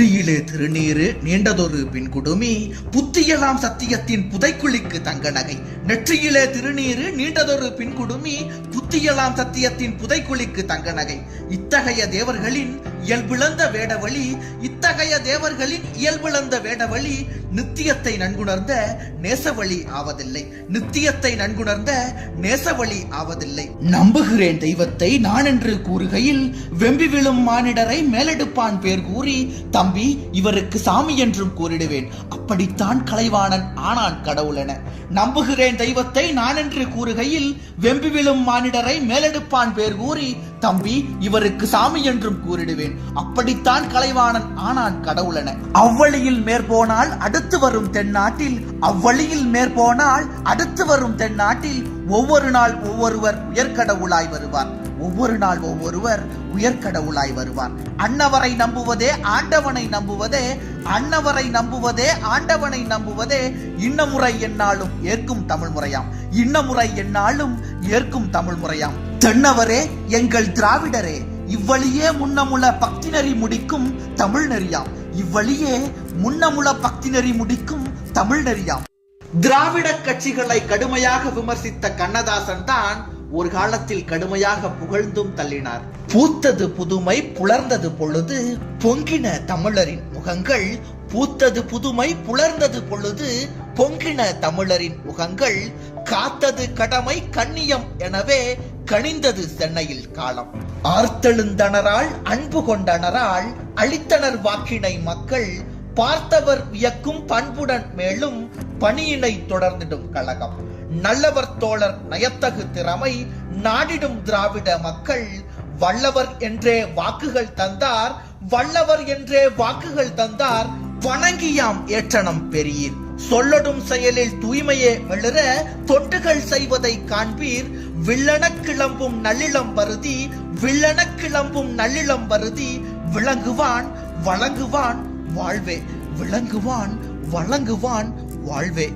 நெற்றியிலே திருநீரு நீண்டதொரு பின்குடுமி புத்தியலாம் சத்தியத்தின் புதைக்குழிக்கு தங்க நகை. நெற்றியிலே திருநீரு நீண்டதொரு பின்குடுமி புத்தியலாம் சத்தியத்தின் புதைக்குழிக்கு தங்க நகை. இத்தகைய தேவர்களின் இயல்பிழந்த வேடவழி, இத்தகைய தேவர்களின் இயல்பிழந்த வேடவழி நித்தியத்தை நன்குணர்ந்த நேசவழி ஆவதில்லை, நித்தியத்தை நன்குணர்ந்த நேசவழி ஆவதில்லை. நம்புகிறேன் தெய்வத்தை நான் என்று கூறுகையில் வெம்பி விழும் மானிடரை மேலெடுப்பான் பேர் கூறி, தம்பி இவருக்கு சாமி என்றும் கூறிடுவேன், அப்படித்தான் கலைவாணன் ஆனான் கடவுள் என. நம்புகிறேன் தெய்வத்தை நான் என்று கூறுகையில் வெம்பி விழும் மானிடரை மேலெடுப்பான் பேர் கூறி, தம்பி இவருக்கு சாமி என்றும் கூறிடுவேன், அப்படித்தான் கலைவாணன் ஆனான் கடவுள் என. அவ்வழியில் மேற்போனால் அடுத்து வரும் தென்னாட்டில், அவ்வழியில் மேற்போனால் அடுத்து வரும் தென்னாட்டில் ஒவ்வொரு நாள் ஒவ்வொருவர் உயர்கடவுளாய் வருவார், ஒவ்வொரு நாள் ஒவ்வொருவர் உயர்கடவுளாய் வருவார். அன்னவரை நம்புவதே ஆண்டவனை நம்புவதே, அன்னவரை நம்புவதே ஆண்டவனை நம்புவதே இன்னமுறை என்னாலும் ஏற்கும் தமிழ் முறையாம், இன்னமுறை என்னாலும் ஏற்கும் தமிழ் முறையாம். தென்னவரே எங்கள் திராவிடரே, இவ்வழியே முன்னமுள பக்தி நெறி முடிக்கும் தமிழ் நெறியாம், இவ்வழியே முன்னமுள பக்தி நெறி முடிக்கும் தமிழ் நெறியாம். திராவிட கட்சிகளை கடுமையாக விமர்சித்த கண்ணதாசன் தான் ஒரு காலத்தில் கடுமையாக புகழ்ந்தும் தள்ளினார். பூத்தது புதுமை புலர்ந்தது பொழுது பொங்கின தமிழரின் முகங்கள், பூத்தது புதுமை புலர்ந்தது பொழுது பொங்கின தமிழரின் முகங்கள், காத்தது கடமை கண்ணியம் எனவே கனிந்தது சென்னையில் காலம். ஆர்த்தெழுந்தனரால் அன்பு கொண்டனரால் அளித்தனர் வாக்கினை மக்கள், பார்த்தவர் வியக்கும் பண்புடன் மேலும் பணியினை தொடர்ந்திடும் கழகம். நல்லவர் தோழர் நயத்தகு திறமை நாடிடும் திராவிட மக்கள், வல்லவர் என்றே வாக்குகள் தந்தார், வல்லவர் என்றே வாக்குகள் தந்தார், வணங்கியாம் ஏற்றனம் பெரியீர், சொல்லடும் செயலில் தூய்மையே மிளர தொண்டுகள் செய்வதை காண்பீர், வில்லன கிளம்பும் நல்லிளம் வருதி, வில்லன கிளம்பும் நல்லிளம் வருதி, விளங்குவான் வழங்குவான் வாழ்வே, விளங்குவான் வழங்குவான் வாழ்வே.